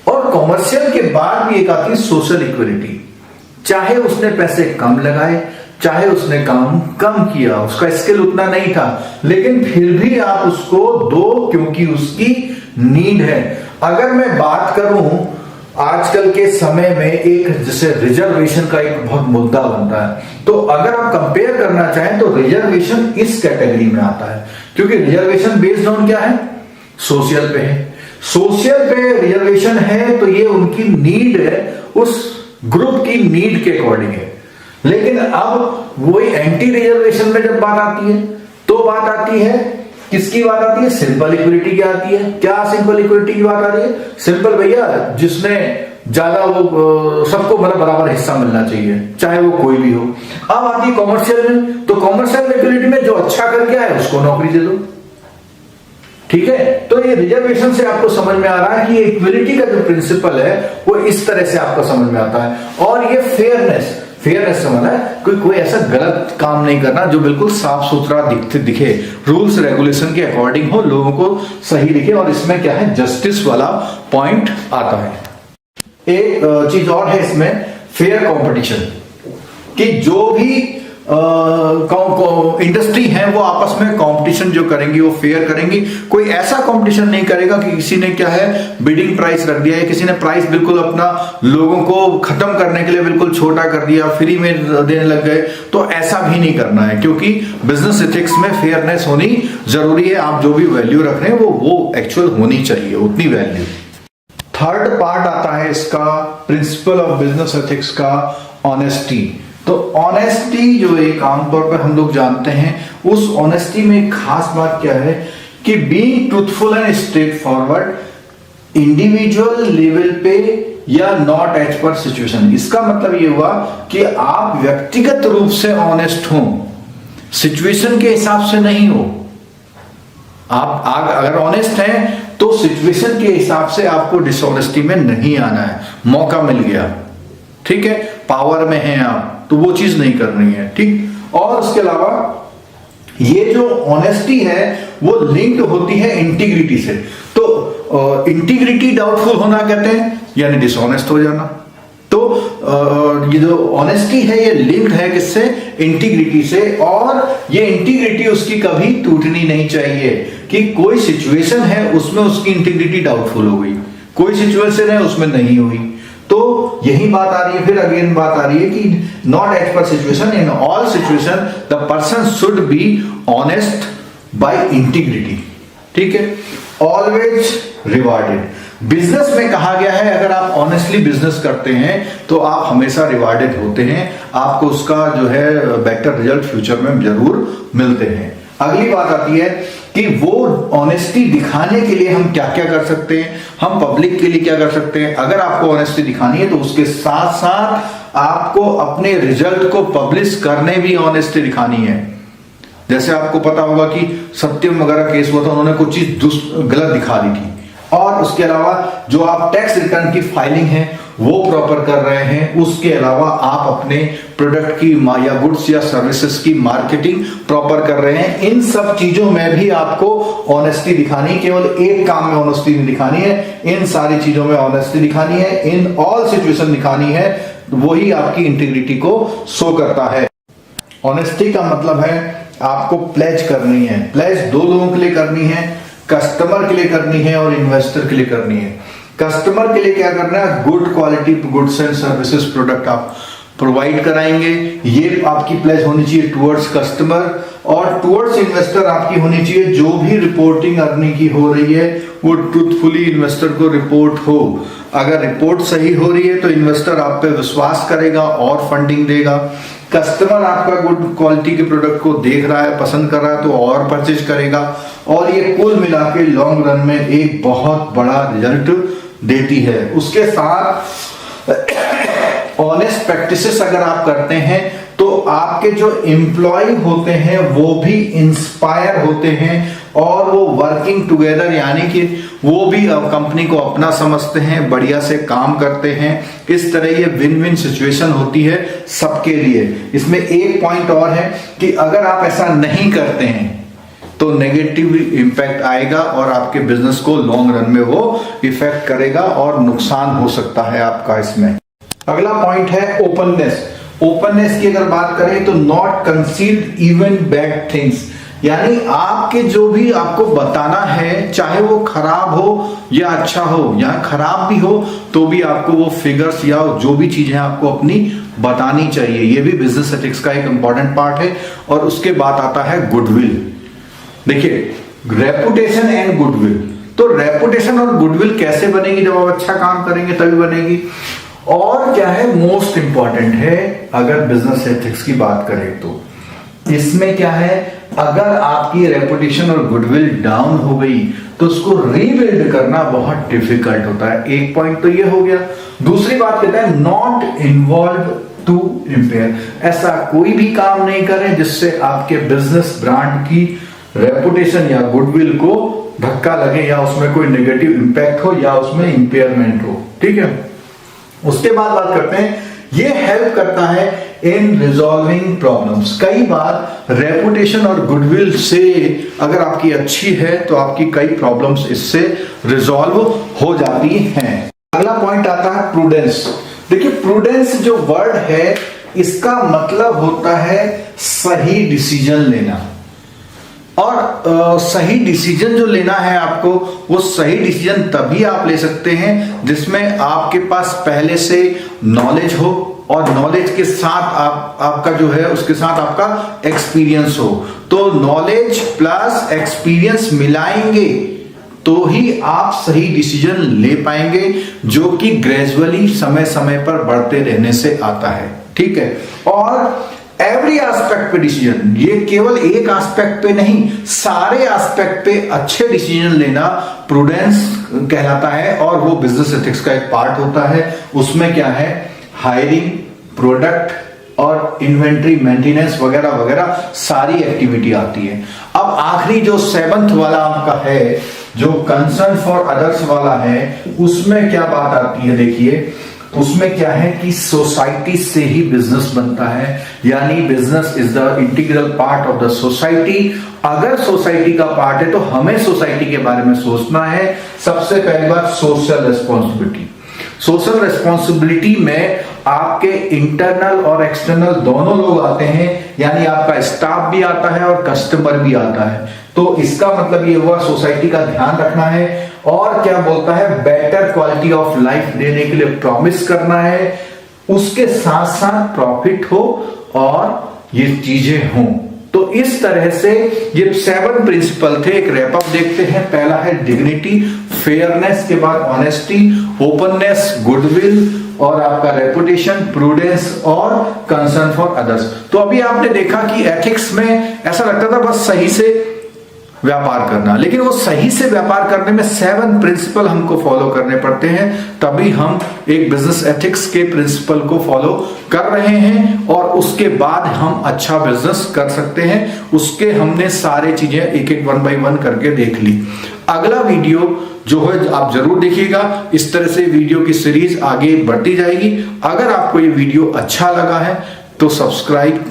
और कॉमर्शियल के बाद भी एक आती है सोशल इक्वलिटी। चाहे उसने पैसे कम लगाए, चाहे उसने काम कम किया, उसका स्किल उतना नहीं था, लेकिन फिर भी आप उसको दो क्योंकि उसकी नीड है। अगर मैं बात करूं आजकल के समय में एक जैसे रिजर्वेशन का एक बहुत मुद्दा बनता है, तो अगर आप कंपेयर करना चाहें तो रिजर्वेशन इस कैटेगरी में आता है, क्योंकि रिजर्वेशन बेस्ड ऑन क्या है? सोशल पे है। सोशल पे रिजर्वेशन है तो ये उनकी नीड है, उस ग्रुप की नीड के अकॉर्डिंग है। लेकिन अब वही एंटी रिजर्वेशन में जब बात आती है तो बात आती है किसकी बात आती है? सिंपल इक्विलिटी की आती है। क्या सिंपल इक्विलिटी की बात आ रही है? सिंपल भैया जिसने ज्यादा वो सबको बराबर हिस्सा मिलना चाहिए, चाहे वो कोई भी हो। अब आती है कॉमर्शियल में, तो कॉमर्शियल इक्विलिटी में जो अच्छा करके आए उसको नौकरी दे दो। ठीक है, तो ये रिजर्वेशन से आपको समझ में आ रहा है कि इक्विलिटी का जो प्रिंसिपल है वो इस तरह से आपको समझ में आता है। और ये फेयरनेस समझ है कोई ऐसा गलत काम नहीं करना जो बिल्कुल साफ सुथरा दिखे, रूल्स रेगुलेशन के अकॉर्डिंग हो, लोगों को सही दिखे। और इसमें क्या है? जस्टिस वाला पॉइंट आता है। एक चीज और है इसमें, फेयर कंपटीशन, कि जो भी इंडस्ट्री है वो आपस में कंपटीशन जो करेंगी वो फेयर करेंगी। कोई ऐसा कंपटीशन नहीं करेगा कि किसी ने क्या है बिडिंग प्राइस रख दिया है, किसी ने प्राइस बिल्कुल अपना लोगों को खत्म करने के लिए बिल्कुल छोटा कर दिया, फ्री में देने लग गए, तो ऐसा भी नहीं करना है। क्योंकि बिजनेस एथिक्स में फेयरनेस होनी जरूरी है। आप जो भी वैल्यू रख रहे हैं वो एक्चुअल होनी चाहिए, उतनी वैल्यू। थर्ड पार्ट आता है इसका प्रिंसिपल ऑफ बिजनेस एथिक्स का, ऑनेस्टी। तो ऑनेस्टी जो एक आमतौर पर हम लोग जानते हैं, उस ऑनेस्टी में एक खास बात क्या है कि being truthful and straight forward individual level पे या नॉट एज पर सिचुएशन। इसका मतलब ये हुआ कि आप व्यक्तिगत रूप से ऑनेस्ट हो, सिचुएशन के हिसाब से नहीं हो। आप अगर ऑनेस्ट हैं तो सिचुएशन के हिसाब से आपको डिसऑनेस्टी में नहीं आना है। मौका मिल गया, ठीक है, पावर में हैं आप, तो वो चीज नहीं करनी है। ठीक, और उसके अलावा ये जो ऑनेस्टी है वो लिंक्ड होती है इंटीग्रिटी से। तो इंटीग्रिटी डाउटफुल होना कहते हैं, यानी डिसऑनेस्ट हो जाना। तो ये जो ऑनेस्टी है ये लिंक्ड है किससे? इंटीग्रिटी से, और ये इंटीग्रिटी उसकी कभी टूटनी नहीं चाहिए कि कोई सिचुएशन है उसमें उसकी इंटीग्रिटी डाउटफुल हो गई, कोई सिचुएशन है उसमें नहीं हुई। तो यही बात आ रही है, फिर अगेन बात आ रही है कि not as per situation, in all situation the person should be honest by integrity. ठीक है, ऑलवेज रिवार्डेड। बिजनेस में कहा गया है अगर आप ऑनेस्टली बिजनेस करते हैं तो आप हमेशा रिवार्डेड होते हैं, आपको उसका जो है बेटर रिजल्ट फ्यूचर में जरूर मिलते हैं। अगली बात आती है कि वो ऑनेस्टी दिखाने के लिए हम क्या क्या कर सकते हैं, हम पब्लिक के लिए क्या कर सकते हैं। अगर आपको ऑनेस्टी दिखानी है तो उसके साथ साथ आपको अपने रिजल्ट को पब्लिश करने भी ऑनेस्टी दिखानी है। जैसे आपको पता होगा कि सत्यम वगैरह केस हुआ था, उन्होंने कुछ चीज गलत दिखा दी थी, और उसके अलावा जो आप टैक्स रिटर्न की फाइलिंग है वो प्रॉपर कर रहे हैं, उसके अलावा आप अपने प्रोडक्ट की या गुड्स या सर्विसेज की मार्केटिंग प्रॉपर कर रहे हैं। इन सब चीजों में भी आपको ऑनेस्टी दिखानी, केवल एक काम में ऑनेस्टी नहीं दिखानी है, इन सारी चीजों में ऑनेस्टी दिखानी है, इन ऑल सिचुएशन दिखानी है। वही आपकी इंटीग्रिटी को शो करता है। ऑनेस्टी का मतलब है आपको प्लेज करनी है। प्लेज दो लोगों के लिए करनी है, कस्टमर के लिए करनी है और इन्वेस्टर के लिए करनी है। कस्टमर के लिए क्या करना है, good quality goods and services product आप प्रोवाइड कराएंगे, ये आपकी प्लेज होनी चाहिए टुवर्ड्स कस्टमर। और टुवर्ड्स इन्वेस्टर आपकी होनी चाहिए जो भी रिपोर्टिंग अर्निंग की हो रही है वो ट्रूथफुली इन्वेस्टर को रिपोर्ट हो। अगर रिपोर्ट सही हो रही है तो इन्वेस्टर आप पे विश्वास करेगा और फंडिंग देगा। कस्टमर आपका गुड क्वालिटी के प्रोडक्ट को देख रहा है, पसंद कर रहा है तो और परचेज करेगा, और ये कुल मिला के लॉन्ग रन में एक बहुत बड़ा रिजल्ट देती है। उसके साथ ऑनेस्ट प्रैक्टिसेस अगर आप करते हैं तो आपके जो एम्प्लॉय होते हैं वो भी इंस्पायर होते हैं और वो वर्किंग टुगेदर, यानी कि वो भी कंपनी को अपना समझते हैं, बढ़िया से काम करते हैं। इस तरह ये विन विन सिचुएशन होती है सबके लिए। इसमें एक पॉइंट और है कि अगर आप ऐसा नहीं करते हैं तो नेगेटिव इंपैक्ट आएगा और आपके बिजनेस को लॉन्ग रन में वो इफेक्ट करेगा और नुकसान हो सकता है आपका इसमें। अगला पॉइंट है ओपननेस। ओपननेस की अगर बात करें तो not concealed even bad things, यानी आपके जो भी आपको बताना है, चाहे वो खराब हो या अच्छा हो, या खराब भी हो तो भी आपको वो फिगर्स या जो भी चीजें आपको अपनी बतानी चाहिए। ये भी बिजनेस एथिक्स का एक इंपॉर्टेंट पार्ट है। और उसके बाद आता है गुडविल। देखिए, रेपुटेशन एंड गुडविल, तो रेपुटेशन और गुडविल कैसे बनेगी, जब आप अच्छा काम करेंगे तभी बनेगी। और क्या है मोस्ट इंपॉर्टेंट है अगर बिजनेस एथिक्स की बात करें तो इसमें क्या है, अगर आपकी रेपुटेशन और गुडविल डाउन हो गई तो उसको रीबिल्ड करना बहुत डिफिकल्ट होता है। एक पॉइंट तो ये हो गया। दूसरी बात कहता है नॉट इन्वॉल्व टू इंपेयर, ऐसा कोई भी काम नहीं करें जिससे आपके बिजनेस ब्रांड की रेपुटेशन या गुडविल को धक्का लगे या उसमें कोई नेगेटिव इंपैक्ट हो या उसमें इंपेयरमेंट हो। ठीक है, उसके बाद बात करते हैं, ये हेल्प करता है इन रिजॉल्विंग प्रॉब्लम्स। कई बार रेपुटेशन और गुडविल से अगर आपकी अच्छी है तो आपकी कई प्रॉब्लम्स इससे रिजॉल्व हो जाती हैं। अगला पॉइंट आता है प्रूडेंस। देखिए, प्रूडेंस जो वर्ड है इसका मतलब होता है सही डिसीजन लेना। और सही डिसीजन जो लेना है आपको, वो सही डिसीजन तभी आप ले सकते हैं जिसमें आपके पास पहले से नॉलेज हो और नॉलेज के साथ आपका जो है उसके साथ आपका एक्सपीरियंस हो। तो नॉलेज प्लस एक्सपीरियंस मिलाएंगे तो ही आप सही डिसीजन ले पाएंगे, जो कि ग्रेजुअली समय समय पर बढ़ते रहने से आता है। ठीक है, और एवरी एस्पेक्ट पे डिसीजन, ये केवल एक एस्पेक्ट पे नहीं, सारे एस्पेक्ट पे अच्छे डिसीजन लेना प्रूडेंस कहलाता है। और वो बिजनेस एथिक्स का एक पार्ट होता है। उसमें क्या है, हायरिंग, प्रोडक्ट और इन्वेंट्री मेंटेनेंस वगैरह वगैरह सारी एक्टिविटी आती है। अब आखिरी जो 7th वाला आपका है, जो कंसर्न फॉर अदर्स वाला है, उसमें क्या बात आती है, देखिए उसमें क्या है कि सोसाइटी से ही बिजनेस बनता है, यानी business is the integral part of the society. अगर सोसाइटी का पार्ट है तो हमें सोसाइटी के बारे में सोचना है। सबसे पहली बात सोशल रिस्पॉन्सिबिलिटी। सोशल रेस्पॉन्सिबिलिटी में आपके इंटरनल और एक्सटर्नल दोनों लोग आते हैं, यानी आपका स्टाफ भी आता है और कस्टमर भी आता है। तो इसका मतलब ये हुआ सोसाइटी का ध्यान रखना है और क्या बोलता है, बेटर क्वालिटी ऑफ लाइफ देने के लिए प्रॉमिस करना है, उसके साथ साथ प्रॉफिट हो और ये चीजें हों। तो इस तरह से ये 7 प्रिंसिपल थे। एक रैपअप देखते हैं। पहला है डिग्निटी, फेयरनेस, के बाद ऑनेस्टी, ओपननेस, गुडविल और आपका रेपुटेशन, प्रूडेंस और कंसर्न फॉर अदर्स। तो अभी आपने देखा कि एथिक्स में ऐसा लगता था बस सही से व्यापार करना, लेकिन वो सही से व्यापार करने में 7 प्रिंसिपल हमको फॉलो करने पड़ते हैं, तभी हम एक बिजनेस एथिक्स के प्रिंसिपल को फॉलो कर रहे हैं और उसके बाद हम अच्छा बिजनेस कर सकते हैं। उसके हमने सारे चीजें एक एक 1 बाय 1 करके देख ली। अगला वीडियो जो है आप जरूर देखिएगा। इस तरह से वीडियो की सीरीज आगे बढ़ती जाएगी। अगर आपको ये वीडियो अच्छा लगा है तो सब्सक्राइब,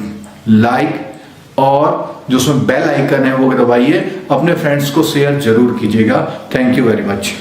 लाइक और जो उसमें बेल आइकन है वो दबाइए। अपने फ्रेंड्स को शेयर जरूर कीजिएगा। Thank you very much.